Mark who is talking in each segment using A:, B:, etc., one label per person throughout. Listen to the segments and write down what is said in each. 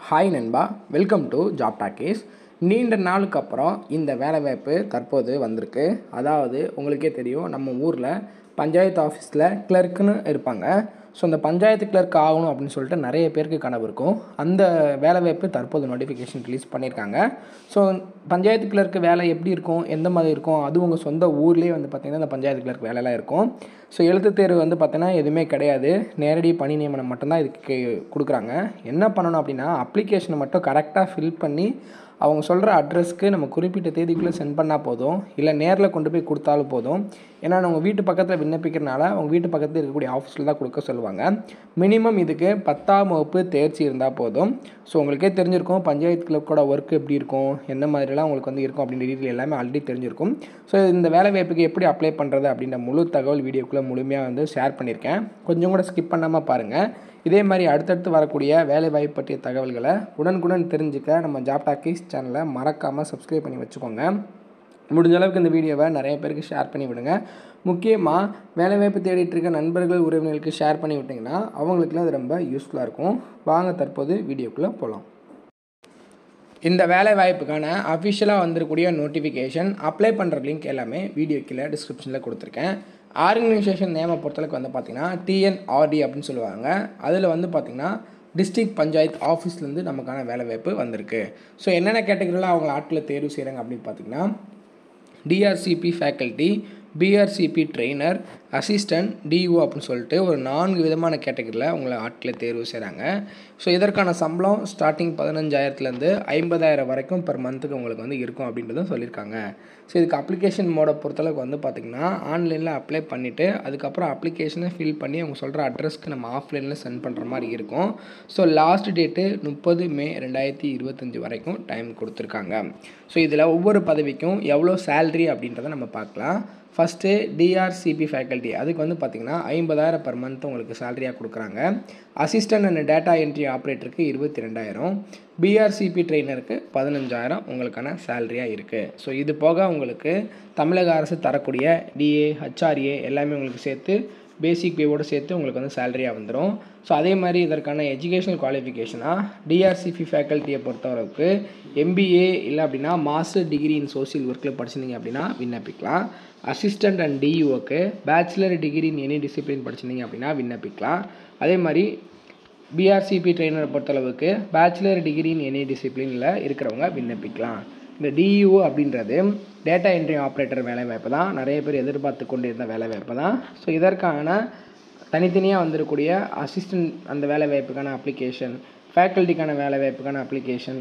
A: Hi நண்பா, welcome to job talkies. நீண்ட நாளுக்கு அப்புறம் இந்த வேலைவாய்ப்பு தற்போது வந்திருக்கு. அதாவது உங்களுக்கே தெரியும், நம்ம ஊரில் பஞ்சாயத்து ஆஃபீஸில் கிளர்க்குன்னு இருப்பாங்க. ஸோ அந்த பஞ்சாயத்து கிளர்க் ஆகணும் அப்படின்னு சொல்லிட்டு நிறைய பேருக்கு கனவு இருக்கும். அந்த வேலைவாய்ப்பு தற்போது நோட்டிஃபிகேஷன் ரிலீஸ் பண்ணியிருக்காங்க. ஸோ பஞ்சாயத்து கிளர்க்கு வேலை எப்படி இருக்கும், எந்த மாதிரி இருக்கும், அது உங்கள் சொந்த ஊர்லேயே வந்து பார்த்திங்கன்னா அந்த பஞ்சாயத்து கிளர்க் வேலைலாம் இருக்கும். ஸோ எழுத்துத் தேர்வு வந்து பார்த்திங்கன்னா எதுவுமே கிடையாது. நேரடி பணி நியமனம் மட்டும்தான் இதுக்கு கொடுக்குறாங்க. என்ன பண்ணணும் அப்படின்னா, அப்ளிகேஷனை மட்டும் கரெக்டாக ஃபில் பண்ணி அவங்க சொல்கிற அட்ரஸ்க்கு நம்ம குறிப்பிட்ட தேதிக்குள்ளே சென்ட் பண்ணால் போதும். இல்லை நேரில் கொண்டு போய் கொடுத்தாலும் போதும். ஏன்னா நம்ம வீட்டு பக்கத்தில் விண்ணப்பிக்கிறனால அவங்க வீட்டு பக்கத்தில் இருக்கக்கூடிய ஆஃபீஸில் தான் கொடுக்க சொல்லுவாங்க. மினிமம் இதுக்கு 10ஆம் வகுப்பு தேர்ச்சி இருந்தால் போதும். ஸோ உங்களுக்கே தெரிஞ்சிருக்கும் பஞ்சாயத்து கிளர்க்கோட ஒர்க் எப்படி இருக்கும், எந்த மாதிரிலாம் உங்களுக்கு வந்து இருக்கும் அப்படின்ற டீட்டெயில் எல்லாமே ஆல்ரெடி தெரிஞ்சிருக்கும். ஸோ இந்த வேலை வாய்ப்புக்கு எப்படி அப்ளை பண்ணுறது அப்படின்ற முழு தகவல் வீடியோக்குள்ளே முழுமையாக வந்து ஷேர் பண்ணியிருக்கேன். கொஞ்சம் கூட ஸ்கிப் பண்ணாமல் பாருங்கள். இதே மாதிரி அடுத்தடுத்து வரக்கூடிய வேலைவாய்ப்பு பற்றிய தகவல்களை உடனுக்குடன் தெரிஞ்சுக்க நம்ம ஜாப் டாக்கீஸ் சேனலை மறக்காமல் சப்ஸ்கிரைப் பண்ணி வச்சுக்கோங்க. முடிஞ்ச அளவுக்கு இந்த வீடியோவை நிறைய பேருக்கு ஷேர் பண்ணி விடுங்க. முக்கியமாக வேலைவாய்ப்பு தேடிட்டு இருக்க நண்பர்கள், உறவினர்களுக்கு ஷேர் பண்ணி விட்டிங்கன்னா அவங்களுக்குலாம் அது ரொம்ப யூஸ்ஃபுல்லாக இருக்கும். வாங்க தற்போது வீடியோக்குள்ளே போகலாம். இந்த வேலை வாய்ப்புக்கான அஃபிஷியலாக வந்திருக்கக்கூடிய நோட்டிஃபிகேஷன், அப்ளை பண்ணுற லிங்க் எல்லாமே வீடியோ கீழே டிஸ்கிரிப்ஷனில் கொடுத்துருக்கேன். ஆர்கனைசேஷன் நேமை பொறுத்தளவுக்கு வந்து பார்த்திங்கன்னா TNRD அப்படின்னு சொல்லுவாங்க. அதில் வந்து பார்த்திங்கன்னா டிஸ்ட்ரிக்ட் பஞ்சாயத்து ஆஃபீஸ்லேருந்து நமக்கான வேலை வாய்ப்பு வந்திருக்கு. ஸோ என்னென்ன கேட்டகரியில் அவங்க ஆட்களை தேர்வு செய்கிறாங்க அப்படின்னு பார்த்திங்கன்னா, DRCP faculty, BRCP trainer, assistant, DO அப்படின்னு சொல்லிட்டு ஒரு 4 விதமான கேட்டகரியில் உங்களை ஆட்களை தேர்வு செய்கிறாங்க. ஸோ இதற்கான சம்பளம் ஸ்டார்டிங் 15,000லேருந்து 50,000 வரைக்கும் பெர் மந்த்துக்கு உங்களுக்கு வந்து இருக்கும் அப்படின்றதும் சொல்லியிருக்காங்க. ஸோ இதுக்கு அப்ளிகேஷன் மோடை பொறுத்தளவுக்கு வந்து பார்த்திங்கன்னா, ஆன்லைனில் அப்ளை பண்ணிவிட்டு அதுக்கப்புறம் அப்ளிகேஷனை ஃபில் பண்ணி அவங்க சொல்கிற அட்ரஸ்க்கு நம்ம ஆஃப்லைனில் சென்ட் பண்ணுற மாதிரி இருக்கும். ஸோ லாஸ்ட் டேட்டு 30 மே 2025 வரைக்கும் டைம் கொடுத்துருக்காங்க. ஸோ இதில் ஒவ்வொரு பதவிக்கும் எவ்வளோ சேல்ரி அப்படின்றத நம்ம பார்க்கலாம். ஃபஸ்ட்டு DRCP ஃபேக்கல்ட்டி, அதுக்கு வந்து பார்த்திங்கன்னா 50,000 பர் மந்த் உங்களுக்கு சேலரியாக கொடுக்குறாங்க. அசிஸ்டன்ட் அண்ட் டேட்டா என்ட்ரி ஆப்ரேட்டருக்கு 22,000, BRCP ட்ரெயினருக்கு 15,000 உங்களுக்கான சேலரியாக இருக்குது. ஸோ இது போக உங்களுக்கு தமிழக அரசு தரக்கூடிய DA, HRA எல்லாமே உங்களுக்கு சேர்த்து பேசிக் பேவோடு சேர்த்து உங்களுக்கு வந்து சேலரியாக வந்துடும். ஸோ அதே மாதிரி இதற்கான எஜுகேஷனல் குவாலிஃபிகேஷனாக DRCP ஃபேக்கல்ட்டியை பொறுத்தவரைக்கு MBA இல்லை அப்படின்னா மாஸ்டர் டிகிரி இன் சோசியல் ஒர்க்கில் படிச்சிருந்தீங்க அப்படின்னா விண்ணப்பிக்கலாம். அசிஸ்டன்ட் அண்ட் DUக்கு bachelor degree in any discipline படிச்சிருந்தீங்க அப்படின்னா விண்ணப்பிக்கலாம். அதே மாதிரி BRCP ட்ரெயினரை பொறுத்தளவுக்கு பேச்சுலர் டிகிரி இன் எனி டிசிப்ளினில் இருக்கிறவங்க விண்ணப்பிக்கலாம். இந்த DU அப்படின்றது டேட்டா என்ட்ரி ஆப்ரேட்டர் வேலைவாய்ப்பு தான். நிறைய பேர் எதிர்பார்த்து கொண்டு இருந்த வேலைவாய்ப்பு தான். ஸோ இதற்கான தனித்தனியாக வந்திருக்கக்கூடிய அசிஸ்டன்ட் அந்த வேலைவாய்ப்புக்கான அப்ளிகேஷன், ஃபேக்கல்ட்டிக்கான வேலைவாய்ப்புக்கான அப்ளிகேஷன்,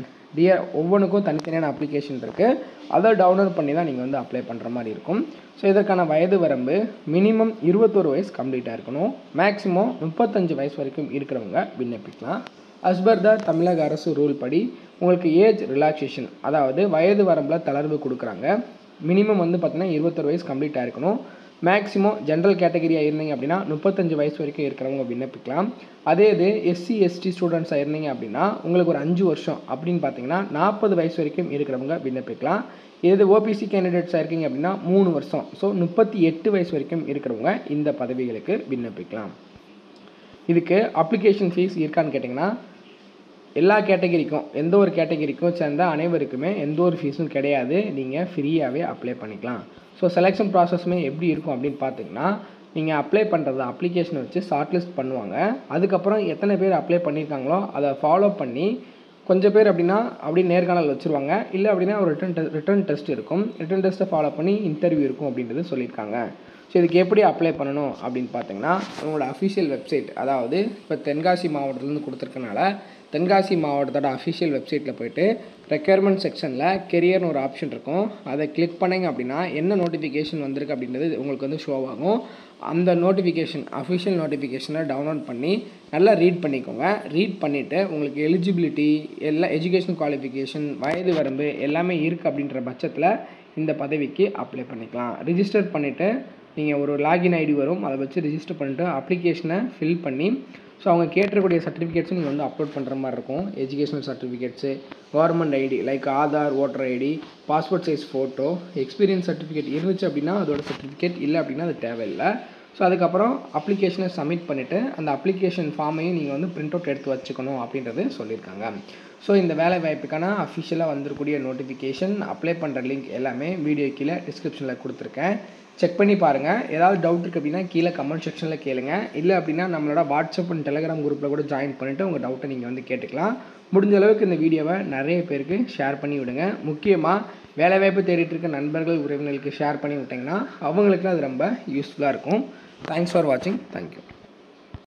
A: ஒவ்வொன்றுக்கும் தனித்தனியான அப்ளிகேஷன் இருக்குது. அதை டவுன்லோட் பண்ணி தான் நீங்கள் வந்து அப்ளை பண்ணுற மாதிரி இருக்கும். ஸோ இதற்கான வயது வரம்பு மினிமம் 21 வயசு கம்ப்ளீட்டாக இருக்கணும். மேக்ஸிமம் 35 வயசு வரைக்கும் இருக்கிறவங்க விண்ணப்பிக்கலாம். அஸ்பர் த தமிழக அரசு ரூல் படி உங்களுக்கு ஏஜ் ரிலாக்ஸேஷன், அதாவது வயது வரம்பில் தளர்வு கொடுக்குறாங்க. மினிமம் வந்து பார்த்திங்கன்னா 21 வயசு கம்ப்ளீட்டாக இருக்கணும். மேக்ஸிமம் ஜென்ரல் கேட்டகரியாக இருந்தீங்க அப்படின்னா 35 வயசு வரைக்கும் இருக்கிறவங்க விண்ணப்பிக்கலாம். அதே இது SC ST ஸ்டூடெண்ட்ஸாக இருந்தீங்க அப்படின்னா உங்களுக்கு ஒரு 5 வருஷம் அப்படின்னு பார்த்தீங்கன்னா 40 வயசு வரைக்கும் இருக்கிறவங்க விண்ணப்பிக்கலாம். இது OBC கேண்டிடேட்ஸாக இருக்கீங்க அப்படின்னா 3 வருஷம், ஸோ 38 வயசு வரைக்கும் இருக்கிறவங்க இந்த பதவிகளுக்கு விண்ணப்பிக்கலாம். இதுக்கு அப்ளிகேஷன் ஃபீஸ் இருக்கான்னு கேட்டிங்கன்னா, எல்லா கேட்டகரிக்கும் எந்த ஒரு கேட்டகரிக்கும் சேர்ந்த அனைவருக்குமே எந்த ஒரு ஃபீஸும் கிடையாது. நீங்கள் ஃப்ரீயாகவே அப்ளை பண்ணிக்கலாம். ஸோ செலெக்ஷன் ப்ராசஸ்மே எப்படி இருக்கும் அப்படின்னு பார்த்தீங்கன்னா, நீங்கள் அப்ளை பண்ணுறத அப்ளிகேஷனை வச்சு ஷார்ட் லிஸ்ட் பண்ணுவாங்க. அதுக்கப்புறம் எத்தனை பேர் அப்ளை பண்ணியிருக்காங்களோ அதை ஃபாலோ பண்ணி கொஞ்சம் பேர் அப்படின்னா அப்படியே நேர்காணல் வச்சுருவாங்க. இல்லை அப்படின்னா ஒரு ரிட்டன் டெஸ்ட் இருக்கும். ரிட்டன் டெஸ்ட்டை ஃபாலோ பண்ணி இன்டர்வியூ இருக்கும் அப்படின்றது சொல்லியிருக்காங்க. ஸோ இதுக்கு எப்படி அப்ளை பண்ணணும் அப்படின்னு பார்த்தீங்கன்னா, உங்களோட அஃபிஷியல் வெப்சைட், அதாவது இப்போ தென்காசி மாவட்டத்துலேருந்து கொடுத்துருக்கனால தென்காசி மாவட்டத்தோட அஃபிஷியல் வெப்சைட்டில் போய்ட்டு ரெக்யர்மெண்ட் செக்ஷனில் கெரியர்னு ஒரு ஆப்ஷன் இருக்கும். அதை கிளிக் பண்ணிங்க அப்படின்னா என்ன நோட்டிஃபிகேஷன் வந்திருக்கு அப்படின்றது உங்களுக்கு வந்து ஷோ ஆகும். அந்த நோட்டிஃபிகேஷன், அஃபிஷியல் நோட்டிஃபிகேஷனை டவுன்லோட் பண்ணி நல்லா ரீட் பண்ணிக்கோங்க. ரீட் பண்ணிவிட்டு உங்களுக்கு எலிஜிபிலிட்டி, எல்லா எஜுகேஷன் குவாலிஃபிகேஷன், வயது வரம்பு எல்லாமே இருக்குது அப்படின்ற பட்சத்தில் இந்த பதவிக்கு அப்ளை பண்ணிக்கலாம். ரிஜிஸ்டர் பண்ணிவிட்டு நீங்கள் ஒரு லாகின் ஐடி வரும், அதை வச்சு ரிஜிஸ்டர் பண்ணிவிட்டு அப்ளிகேஷனை ஃபில் பண்ணி ஸோ அவங்க கேட்டிருக்கக்கூடிய சர்டிஃபிகேட்ஸும் நீங்கள் வந்து அப்லோட் பண்ணுற மாதிரி இருக்கும். Educational certificates, government ID like Aadhaar, voter ID, passport size photo, experience certificate இருந்துச்சு அப்படின்னா அதோட சர்டிஃபிகேட், இல்லை அப்படின்னா அது தேவையில்லை. ஸோ அதுக்கப்புறம் அப்ளிகேஷனை சப்மிட் பண்ணிவிட்டு அந்த அப்ளிகேஷன் ஃபார்மையும் நீங்கள் வந்து பிரிண்ட் அவுட் எடுத்து வச்சுக்கணும் அப்படின்றது சொல்லியிருக்காங்க. ஸோ இந்த வேலை வாய்ப்புக்கான அஃபிஷியலாக வந்திருக்கூடிய நோட்டிஃபிகேஷன், அப்ளை பண்ணுற லிங்க் எல்லாமே வீடியோ கீழே டிஸ்கிரிப்ஷனில் கொடுத்துருக்கேன். செக் பண்ணி பாருங்கள். ஏதாவது டவுட் இருக்குது அப்படின்னா கீழே கமெண்ட் செக்ஷனில் கேளுங்க. இல்லை அப்படின்னா நம்மளோட வாட்ஸ்அப் அண்ட் டெலிகிராம் குரூப்பில் கூட ஜாயின் பண்ணிவிட்டு உங்கள் டவுட்டை நீங்கள் வந்து கேட்டுக்கலாம். முடிஞ்ச அளவுக்கு இந்த வீடியோவை நிறைய பேருக்கு ஷேர் பண்ணி விடுங்க. முக்கியமாக வேலைவாய்ப்பு தேடிட்டு இருக்க நண்பர்கள், உறவினர்களுக்கு ஷேர் பண்ணி விட்டிங்கன்னா அவங்களுக்கு அது ரொம்ப யூஸ்ஃபுல்லாக இருக்கும். தேங்க்ஸ் ஃபார் வாட்சிங். தேங்க்யூ.